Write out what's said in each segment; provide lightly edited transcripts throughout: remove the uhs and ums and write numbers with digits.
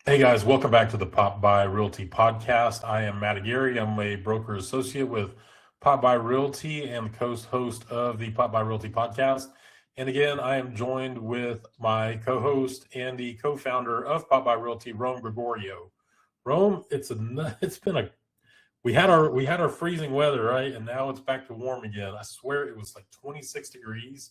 Hey guys, welcome back to the Popby Realty Podcast. I am Matt Aguirre. I'm a broker associate with Popby Realty and the co-host of the Popby Realty Podcast. And again, I am joined with my co-host and the co-founder of Popby Realty, Rome Gregorio. Rome, we had our freezing weather, right? And now it's back to warm again. I swear it was like 26 degrees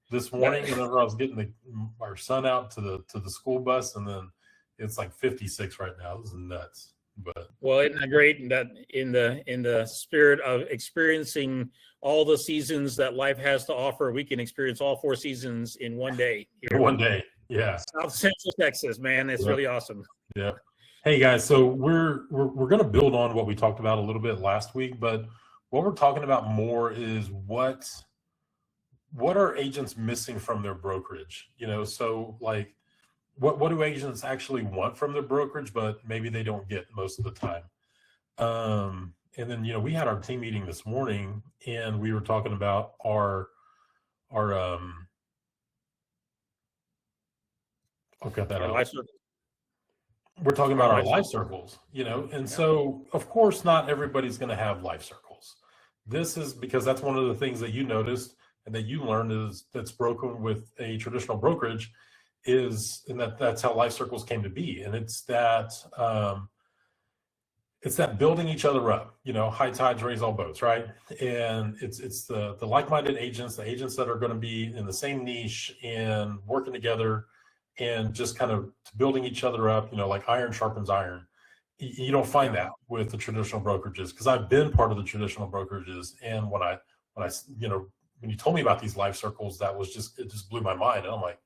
this morning, and then I was getting our son out to the school bus, and then it's like 56 right now. This is nuts. But well, isn't that great that in the spirit of experiencing all the seasons that life has to offer, we can experience all four seasons in one day here. One day, yeah. South Central Texas, man, it's really awesome. Yeah. Hey guys, so we're going to build on what we talked about a little bit last week, but what we're talking about more is what are agents missing from their brokerage? So like what do agents actually want from their brokerage, but maybe they don't get most of the time. And then, we had our team meeting this morning and we were talking about our I'll cut that out. We're talking about our life circles, and so of course not everybody's going to have life circles. This is because that's one of the things that you noticed and that you learned is that's broken with a traditional brokerage and that's how life circles came to be. And it's that building each other up, high tides raise all boats, right? And it's the like-minded agents, the agents that are going to be in the same niche and working together and just kind of building each other up, like iron sharpens iron. You don't find that with the traditional brokerages, because I've been part of the traditional brokerages. And when you told me about these life circles, it just blew my mind. And I'm like,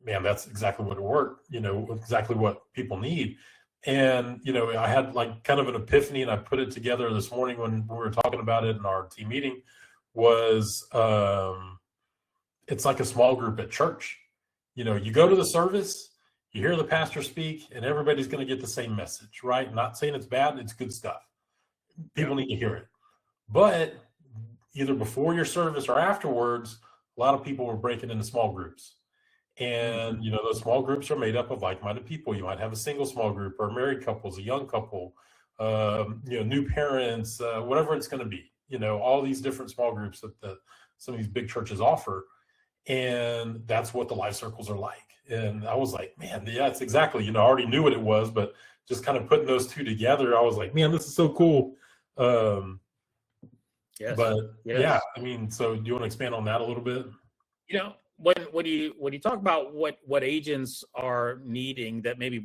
man, that's exactly what it worked, exactly what people need. And, I had like kind of an epiphany, and I put it together this morning when we were talking about it in our team meeting was, it's like a small group at church. You go to the service, you hear the pastor speak, and everybody's going to get the same message, right? Not saying it's bad, it's good stuff. People need to hear it. But either before your service or afterwards, a lot of people were breaking into small groups. And, those small groups are made up of like-minded people. You might have a single small group or married couples, a young couple, new parents, whatever it's going to be, all these different small groups that some of these big churches offer. And that's what the life circles are like. And I was like, man, yeah, it's exactly, I already knew what it was, but just kind of putting those two together, I was like, man, this is so cool. Yes. But yeah, so do you want to expand on that a little bit? When you talk about what agents are needing that maybe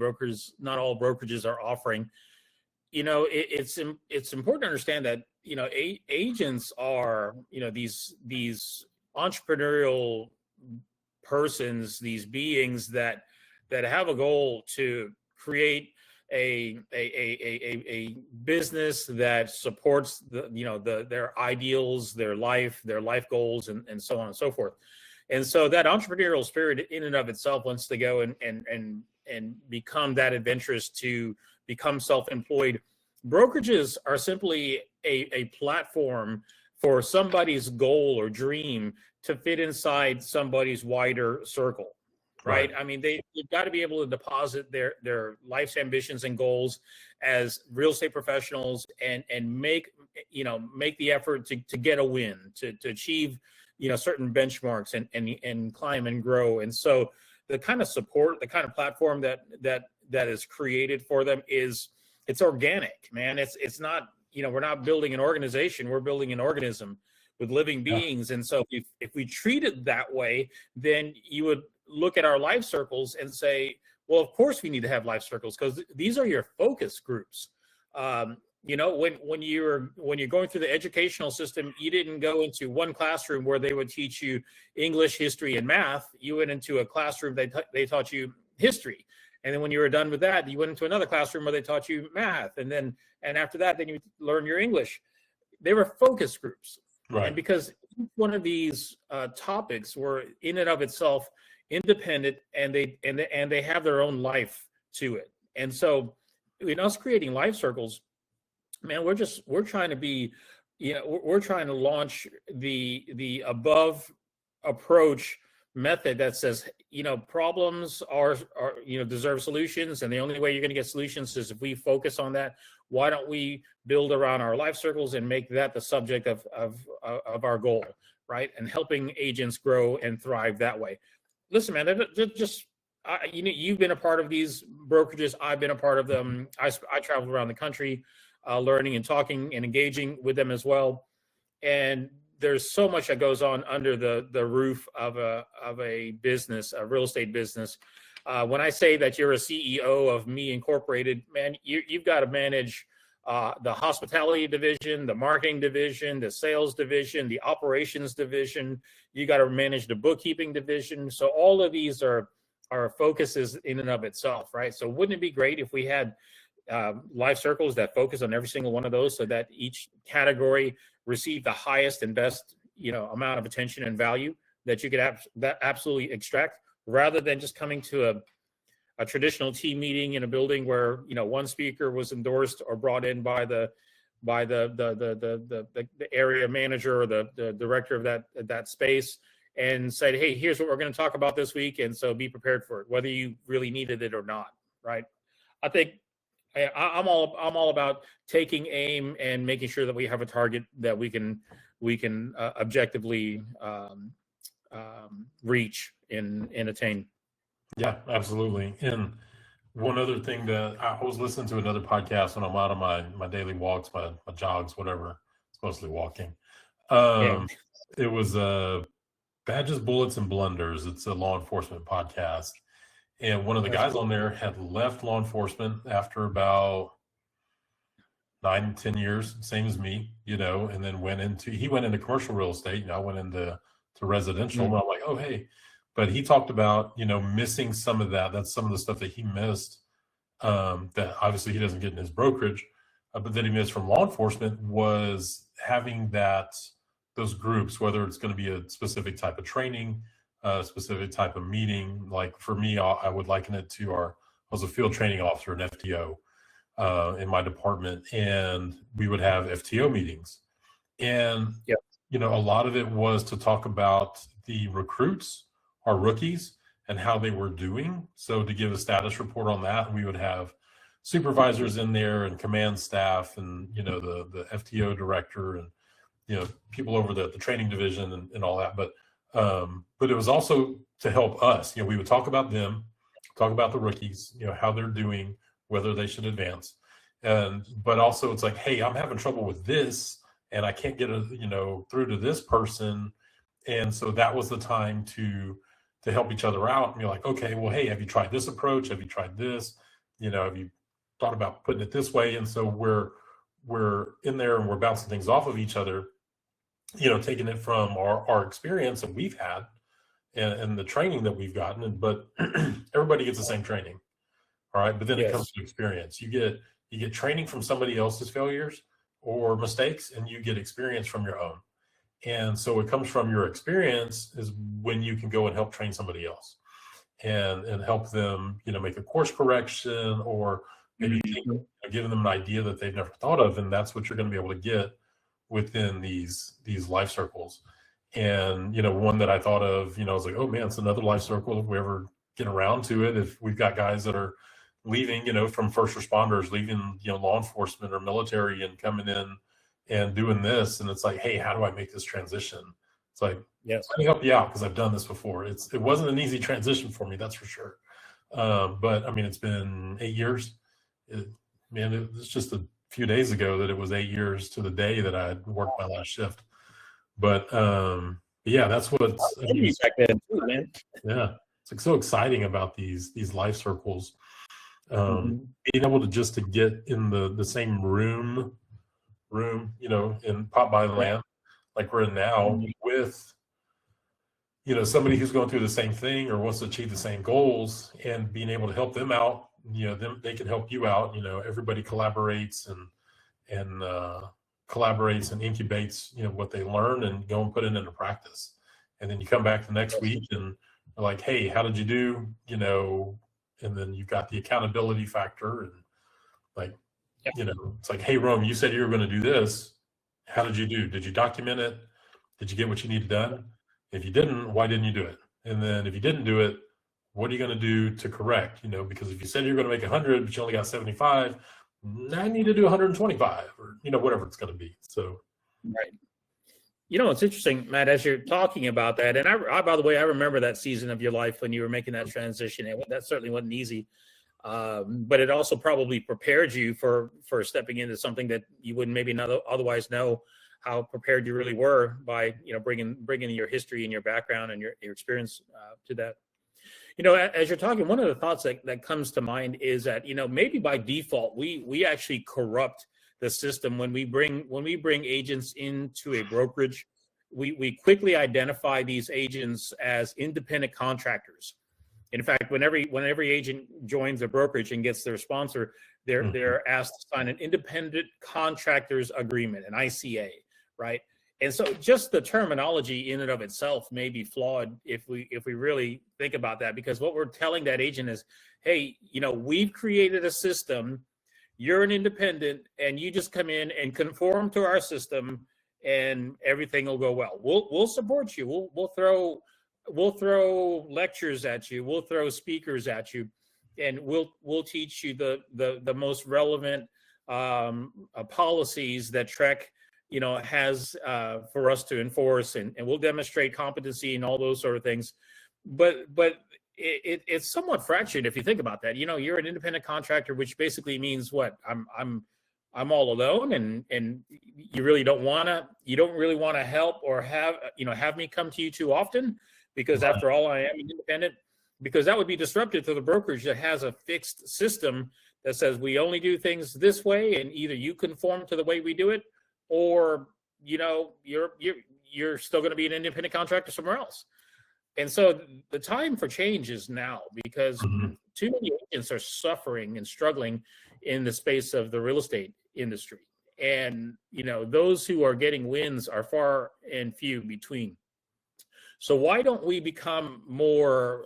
not all brokerages are offering, it's important to understand that agents are these entrepreneurial persons, these beings that have a goal to create a business that supports their ideals, their life goals, and so on and so forth. And so that entrepreneurial spirit in and of itself wants to go and become that adventurous, to become self-employed. Brokerages are simply a platform for somebody's goal or dream to fit inside somebody's wider circle, right? I mean, they've got to be able to deposit their life's ambitions and goals as real estate professionals and make the effort to get a win, to achieve certain benchmarks and climb and grow. And so the kind of support, the kind of platform that is created for them it's organic, man. It's not, we're not building an organization, we're building an organism with living beings. And so if we treat it that way, then you would look at our life circles and say, well, of course we need to have life circles, because these are your focus groups. When you're going through the educational system, you didn't go into one classroom where they would teach you English, history, and math. You went into a classroom, they taught you history. And then when you were done with that, you went into another classroom where they taught you math. And after that, then you learn your English. They were focus groups. Right. And because each one of these topics were in and of itself independent, and they have their own life to it. And so in us creating life circles, man, we're trying to be, we're trying to launch the above approach method that says, problems are deserve solutions, and the only way you're going to get solutions is if we focus on that. Why don't we build around our life circles and make that the subject of our goal, right? And helping agents grow and thrive that way. Listen, man, you've been a part of these brokerages. I've been a part of them. I traveled around the country, learning and talking and engaging with them as well. And there's so much that goes on under the roof of a business, a real estate business. When I say that you're a CEO of Me Incorporated, man, you've got to manage the hospitality division, the marketing division, the sales division, the operations division. You got to manage the bookkeeping division. So all of these are focuses in and of itself, right? So wouldn't it be great if we had life circles that focus on every single one of those, so that each category receive the highest and best, amount of attention and value that you could absolutely extract, rather than just coming to a traditional team meeting in a building where, one speaker was endorsed or brought in by the area manager or the director of that space, and said, hey, here's what we're going to talk about this week. And so be prepared for it, whether you really needed it or not. Right. I think I'm all about taking aim and making sure that we have a target that we can objectively reach and attain. Yeah, absolutely. And one other thing that I was listening to another podcast when I'm out on my daily walks, my jogs, whatever. It's mostly walking. It was Badges, Bullets, and Blunders. It's a law enforcement podcast. And one of the guys on there had left law enforcement after about 9-10 years, same as me, and then went into commercial real estate. I went into residential. And I'm like, oh, hey. But he talked about, missing some of that. That's some of the stuff that he missed, that obviously he doesn't get in his brokerage, but that he missed from law enforcement, was having those groups, whether it's going to be a specific type of training, a specific type of meeting. Like for me, I would liken it to I was a field training officer, an FTO, in my department, and we would have FTO meetings. And, a lot of it was to talk about the recruits, our rookies, and how they were doing. So to give a status report on that, we would have supervisors in there and command staff and, the FTO director and, people over the training division and all that. But it was also to help us. We would talk about them, talk about the rookies, how they're doing, whether they should advance. But also it's like, hey, I'm having trouble with this and I can't get through to this person. And so that was the time to help each other out and be like, okay, well, hey, have you tried this approach? Have you tried this? Have you thought about putting it this way? And so we're in there and we're bouncing things off of each other, taking it from our experience that we've had and the training that we've gotten. But everybody gets the same training. All right. But then it comes to experience. You get training from somebody else's failures or mistakes, and you get experience from your own. And so it comes from your experience is when you can go and help train somebody else and help them, make a course correction or maybe giving them an idea that they've never thought of. And that's what you're going to be able to get within these life circles. And, one that I thought of, I was like, oh man, it's another life circle if we ever get around to it. If we've got guys that are leaving, from first responders, leaving, law enforcement or military and coming in and doing this. And it's like, hey, how do I make this transition? It's like, yes, let me help you out because I've done this before. It wasn't an easy transition for me, that's for sure. But I mean, it's been 8 years. It was just a few days ago that it was 8 years to the day that I had worked my last shift. But yeah, that's what back then too, man. Yeah, it's like so exciting about these life circles. Being able to get in the same room, in Popby land, like we're in now, with, somebody who's going through the same thing or wants to achieve the same goals, and being able to help them out, they can help you out. Everybody collaborates and collaborates and incubates, what they learn and go and put it into practice. And then you come back the next week and they're like, hey, how did you do? And then you've got the accountability factor and like, it's like, hey, Rome, you said you were going to do this. How did you do? Did you document it? Did you get what you needed done? If you didn't, why didn't you do it? And then if you didn't do it, what are you going to do to correct? Because if you said you're going to make 100, but you only got 75, I need to do 125 or, whatever it's going to be. So. Right. It's interesting, Matt, as you're talking about that. And I, by the way, I remember that season of your life when you were making that transition. That certainly wasn't easy. But it also probably prepared you for stepping into something that you wouldn't maybe not otherwise know how prepared you really were by, bringing your history and your background and your experience to that. As you're talking, one of the thoughts that comes to mind is that, maybe by default, we actually corrupt the system when we bring agents into a brokerage. We quickly identify these agents as independent contractors. In fact, when every agent joins a brokerage and gets their sponsor, they're asked to sign an independent contractors agreement, an ICA, right? And so just the terminology in and of itself may be flawed if we really think about that, because what we're telling that agent is, hey, we've created a system, you're an independent, and you just come in and conform to our system and everything will go well. We'll support you. We'll throw lectures at you. We'll throw speakers at you, and we'll teach you the most relevant policies that Trek has for us to enforce, and we'll demonstrate competency and all those sort of things. But it's somewhat fractured if you think about that. You're an independent contractor, which basically means what? I'm all alone, and you really don't really want to help or have me come to you too often, because after all, I am an independent. Because that would be disruptive to the brokerage that has a fixed system that says we only do things this way, and either you conform to the way we do it, or you're still going to be an independent contractor somewhere else. And so the time for change is now, because too many agents are suffering and struggling in the space of the real estate industry. And, those who are getting wins are far and few between. So why don't we become more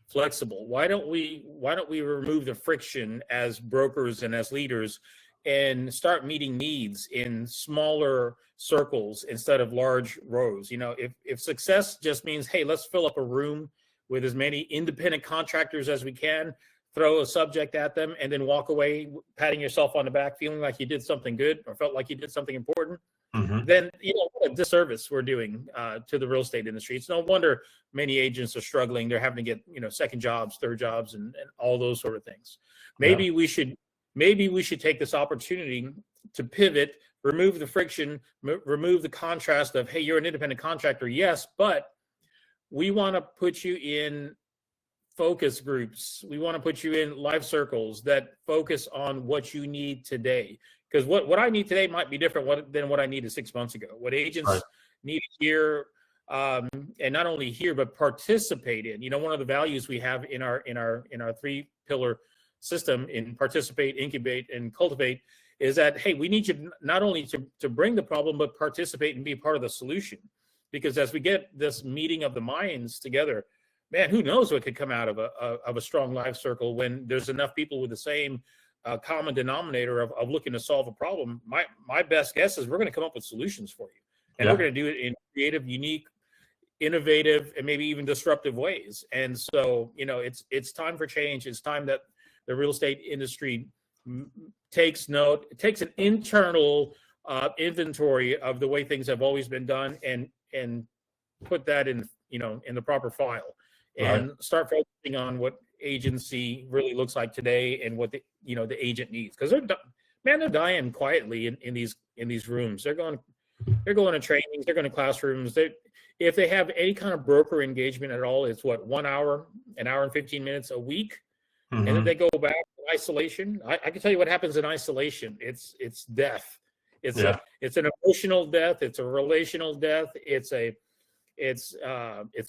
flexible? Why don't we remove the friction as brokers and as leaders and start meeting needs in smaller circles instead of large rows? If success just means, hey, let's fill up a room with as many independent contractors as we can, throw a subject at them, and then walk away patting yourself on the back, feeling like you did something good or felt like you did something important, then what a disservice we're doing to the real estate industry. It's no wonder many agents are struggling. They're having to get second jobs, third jobs, and all those sort of things. Maybe we should take this opportunity to pivot, remove the friction, remove the contrast of, hey, you're an independent contractor, yes, but we want to put you in focus groups. We want to put you in life circles that focus on what you need today. Because what I need today might be different than what I needed 6 months ago. What agents need to hear, and not only hear, but participate in. One of the values we have in our 3-pillar system in participate, incubate, and cultivate is that, hey, we need you not only to bring the problem, but participate and be part of the solution. Because as we get this meeting of the minds together, man, who knows what could come out of a strong life circle when there's enough people with the same common denominator of looking to solve a problem. My best guess is we're going to come up with solutions for you, and we're going to do it in creative, unique, innovative, and maybe even disruptive ways. And so, it's time for change. It's time that the real estate industry takes an internal inventory of the way things have always been done, and put that in the proper file, and start focusing on what agency really looks like today and what the agent needs. Because they're dying quietly in these rooms. They're going to trainings, they're going to classrooms. If they have any kind of broker engagement at all, it's 1 hour, an hour and 15 minutes a week. And then they go back to isolation. I can tell you what happens in isolation. It's death. It's an emotional death. It's a relational death. It's a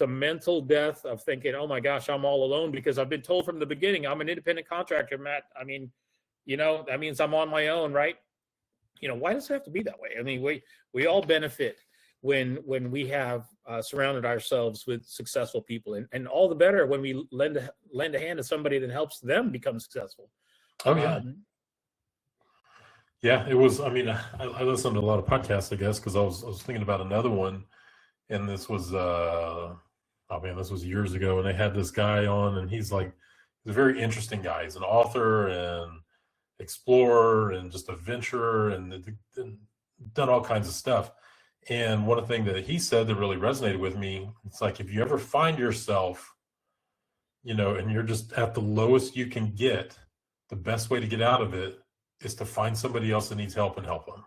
mental death of thinking, oh my gosh, I'm all alone, because I've been told from the beginning I'm an independent contractor, Matt. I mean, that means I'm on my own, right? Why does it have to be that way? I mean, we all benefit when we have surrounded ourselves with successful people, and all the better when we lend a hand to somebody that helps them become successful. Oh yeah. It was. I mean, I listened to a lot of podcasts, I guess, because I was thinking about another one, and this was oh man, this was years ago, and they had this guy on, and he's a very interesting guy. He's an author and explorer and just adventurer and done all kinds of stuff. And one of the things that he said that really resonated with me, it's like, if you ever find yourself, and you're just at the lowest you can get, the best way to get out of it is to find somebody else that needs help and help them.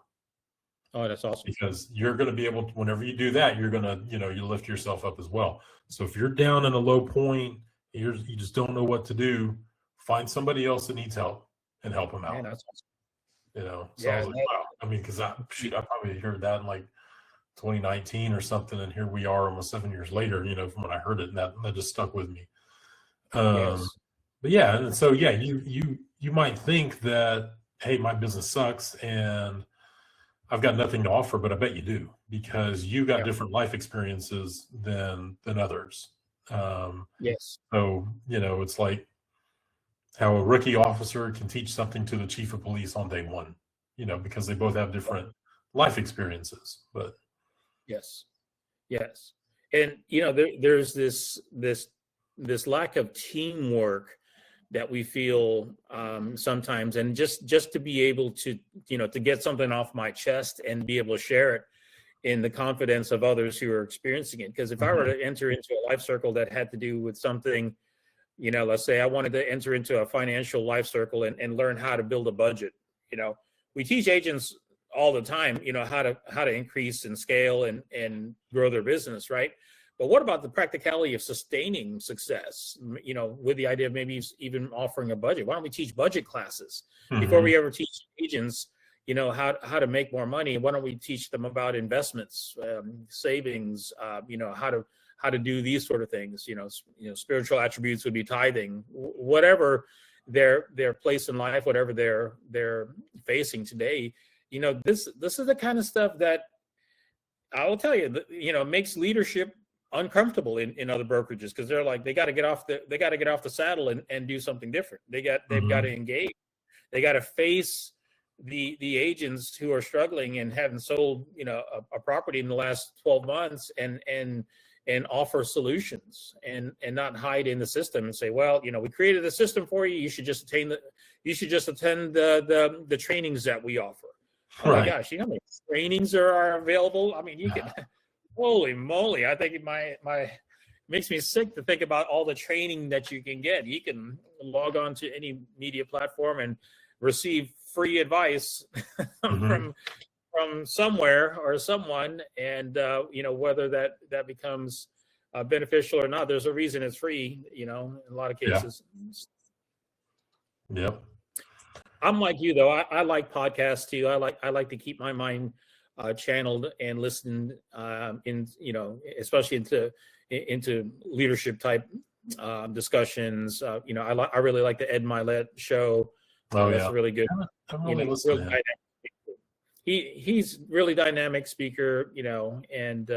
Oh, that's awesome. Because you're going to be able to, whenever you do that, you're going to, you lift yourself up as well. So if you're down in a low point, you just don't know what to do, find somebody else that needs help and help them out. Man, that's awesome. So I was like, wow. I mean, because I probably heard that in like 2019 or something, and here we are almost 7 years later, from when I heard it, and that just stuck with me. Yes. But yeah, and so yeah, you might think that, hey, my business sucks and I've got nothing to offer, but I bet you do, because you got different life experiences than others. Yes. So, it's like how a rookie officer can teach something to the chief of police on day one, because they both have different life experiences. But yes. And, there's this lack of teamwork that we feel sometimes, and just to be able to, to get something off my chest and be able to share it in the confidence of others who are experiencing it. Because if I were to enter into a life circle that had to do with something, let's say I wanted to enter into a financial life circle and learn how to build a budget. We teach agents all the time, how to increase and scale and grow their business, right? But what about the practicality of sustaining success, with the idea of maybe even offering a budget? Why don't we teach budget classes before we ever teach agents, how to make more money? Why don't we teach them about investments, savings, how to do these sort of things? Spiritual attributes would be tithing, whatever their place in life, whatever they're facing today. This is the kind of stuff that I will tell you, makes leadership uncomfortable in other brokerages, because they're like, they got to get off the saddle and do something different. They've got to engage. They got to face the agents who are struggling and haven't sold a property in the last 12 months and offer solutions and not hide in the system and say, well, we created the system for you. You should just attend the trainings that we offer. Oh my gosh, how many trainings are available? I mean, you can. Holy moly! I think my makes me sick to think about all the training that you can get. You can log on to any media platform and receive free advice from somewhere or someone, and whether that becomes beneficial or not, there's a reason it's free. In a lot of cases. Yep. I'm like you though. I like podcasts too. I like to keep my mind channeled and listened especially into leadership type discussions. I really like the Ed Milet show. That's really good. He's really dynamic speaker, and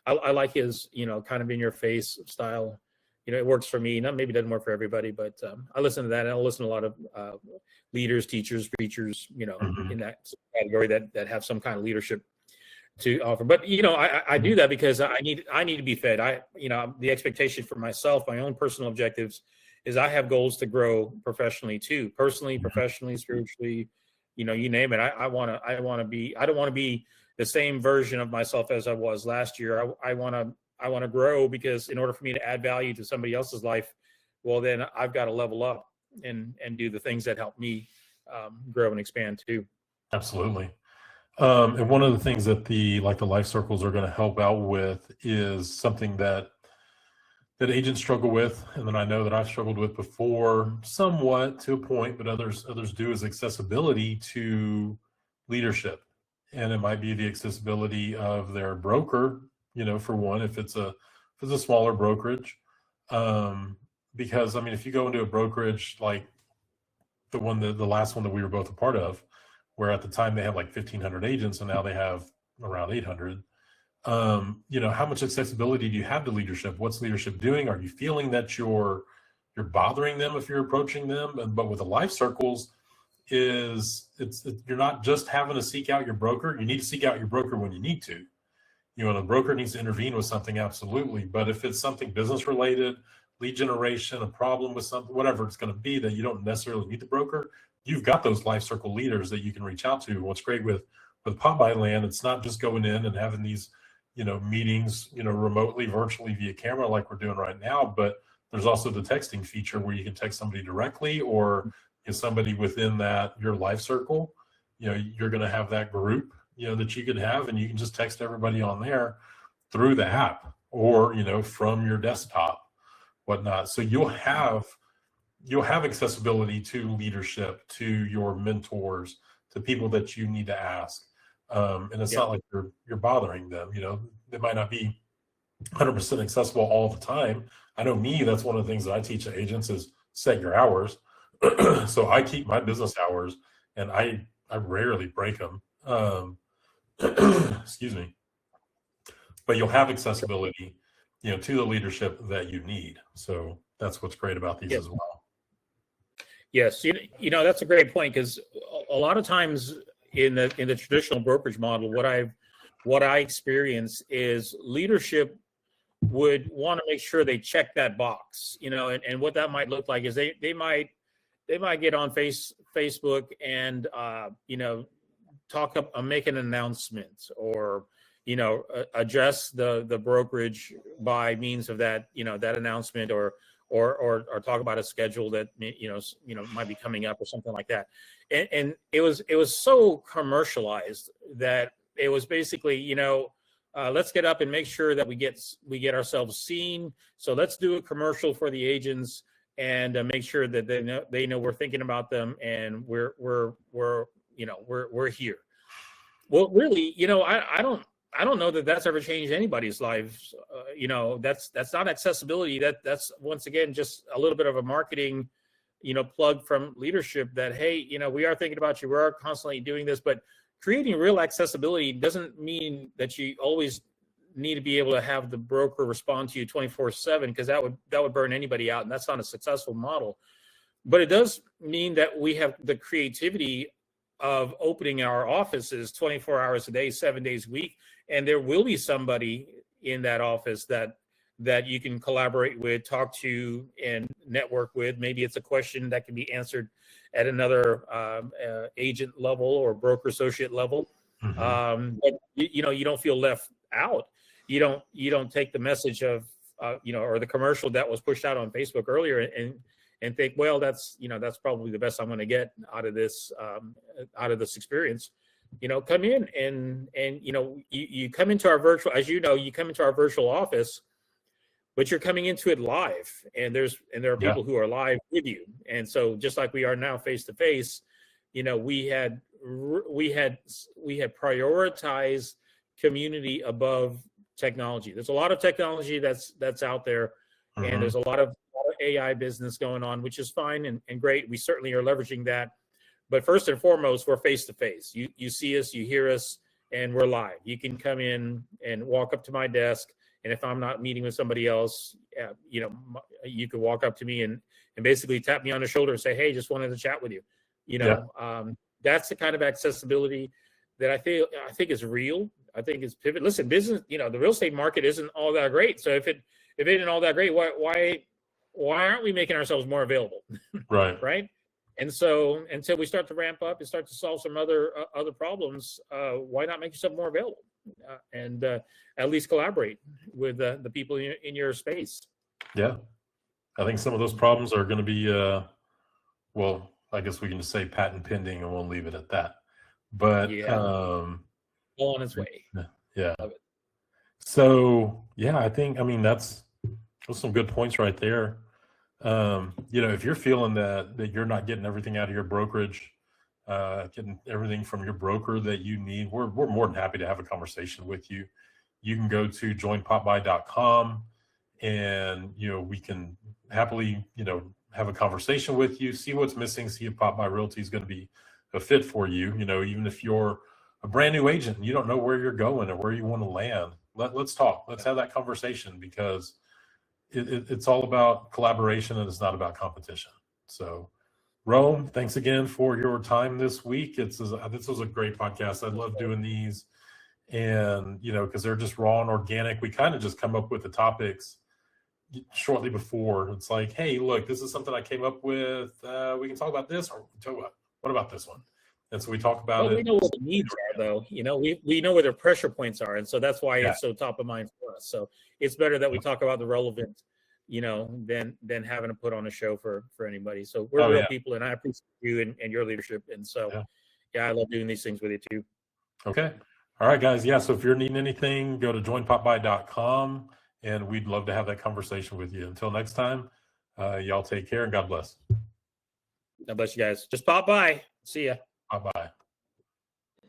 I like his kind of in your face style. It works for me. Maybe it doesn't work for everybody, but I listen to that, and I listen to a lot of leaders, teachers, preachers, in that category that have some kind of leadership to offer. But I do that because I need to be fed. The expectation for myself, my own personal objectives, is I have goals to grow professionally too, personally, professionally, spiritually, you name it. I don't want to be the same version of myself as I was last year. I want to grow, because in order for me to add value to somebody else's life, well, then I've got to level up and do the things that help me grow and expand too. Absolutely. And one of the things that the life circles are going to help out with is something that agents struggle with, and then I know that I've struggled with before, somewhat to a point, but others do, is accessibility to leadership. And it might be the accessibility of their broker, for one, if it's a smaller brokerage. Because if you go into a brokerage like the last one that we were both a part of, where at the time they had like 1,500 agents and now they have around 800. How much accessibility do you have to leadership? What's leadership doing? Are you feeling that you're bothering them if you're approaching them? But with the life circles, you're not just having to seek out your broker. You need to seek out your broker when you need to. The broker needs to intervene with something, absolutely. But if it's something business related, lead generation, a problem with something, whatever it's going to be that you don't necessarily need the broker, you've got those life circle leaders that you can reach out to. What's great with Popby Land, it's not just going in and having these, meetings, remotely, virtually via camera like we're doing right now, but there's also the texting feature where you can text somebody directly, or if somebody within your life circle, you're going to have that group, that you can have, and you can just text everybody on there through the app or, from your desktop, whatnot. So you'll have accessibility to leadership, to your mentors, to people that you need to ask. And it's not like you're bothering them. They might not be 100% accessible all the time. I know that's one of the things that I teach agents is set your hours. So I keep my business hours, and I rarely break them. Excuse me. But you'll have accessibility, to the leadership that you need. So that's what's great about these as well. Yes, that's a great point, because a lot of times in the traditional brokerage model, what I experience is leadership would want to make sure they check that box, and what that might look like is they might get on Facebook and talk up, make an announcement, or address the brokerage by means of that that announcement, or talk about a schedule that might be coming up or something like that. And it was so commercialized that it was basically let's get up and make sure that we get ourselves seen. So let's do a commercial for the agents and make sure that they know we're thinking about them, and we're here. Well, really, I don't know that that's ever changed anybody's lives. That's not accessibility. That's once again just a little bit of a marketing, plug from leadership that, hey, we are thinking about you. We are constantly doing this, but creating real accessibility doesn't mean that you always need to be able to have the broker respond to you 24/7, because that would burn anybody out, and that's not a successful model. But it does mean that we have the creativity of opening our offices 24 hours a day, 7 days a week, and there will be somebody in that office that you can collaborate with, talk to, and network with. Maybe it's a question that can be answered at another agent level or broker associate level. Mm-hmm. But you don't feel left out. You don't take the message of or the commercial that was pushed out on Facebook earlier and think, well, that's probably the best I'm going to get out of this experience. Come in and you come into our virtual, as you come into our virtual office, but you're coming into it live, and there are people who are live with you. And so just like we are now face to face, we had prioritized community above technology. There's a lot of technology that's out there, mm-hmm. and there's a lot of AI business going on, which is fine and great. We certainly are leveraging that. But first and foremost, we're face to face. You see us, you hear us, and we're live. You can come in and walk up to my desk, and if I'm not meeting with somebody else, you could walk up to me and basically tap me on the shoulder and say, hey, just wanted to chat with you. That's the kind of accessibility that I think is real. I think it's pivot. Listen, business, the real estate market isn't all that great. So if it isn't all that great, why aren't we making ourselves more available? Right. Right. And so until we start to ramp up and start to solve some other problems, why not make yourself more available and at least collaborate with the people in your space? Yeah. I think some of those problems are going to be, well, I guess we can just say patent pending, and we'll leave it at that. But on its way. Yeah. So those some good points right there. If you're feeling that you're not getting everything out of your brokerage, getting everything from your broker that you need, we're more than happy to have a conversation with you. You can go to joinpopby.com, and we can happily have a conversation with you, see what's missing, see if Popby Realty is going to be a fit for you. Even if you're a brand new agent and you don't know where you're going or where you want to land, let's talk. Let's have that conversation, because it's all about collaboration and it's not about competition. So, Rome, thanks again for your time this week. This was a great podcast. I love doing these, And, because they're just raw and organic, we kind of just come up with the topics shortly before. It's like, hey, look, this is something I came up with. We can talk about this, or talk about, what about this one? And so we talk about it. We know what the needs are, though. We know where their pressure points are, and so that's why it's so top of mind for us. So it's better that we talk about the relevant, than having to put on a show for anybody. So we're real people, and I appreciate you and your leadership. And so, I love doing these things with you too. Okay. All right, guys. Yeah. So if you're needing anything, go to joinpopby.com, and we'd love to have that conversation with you. Until next time, y'all take care and God bless. God bless you guys. Just pop by. See ya. Bye-bye.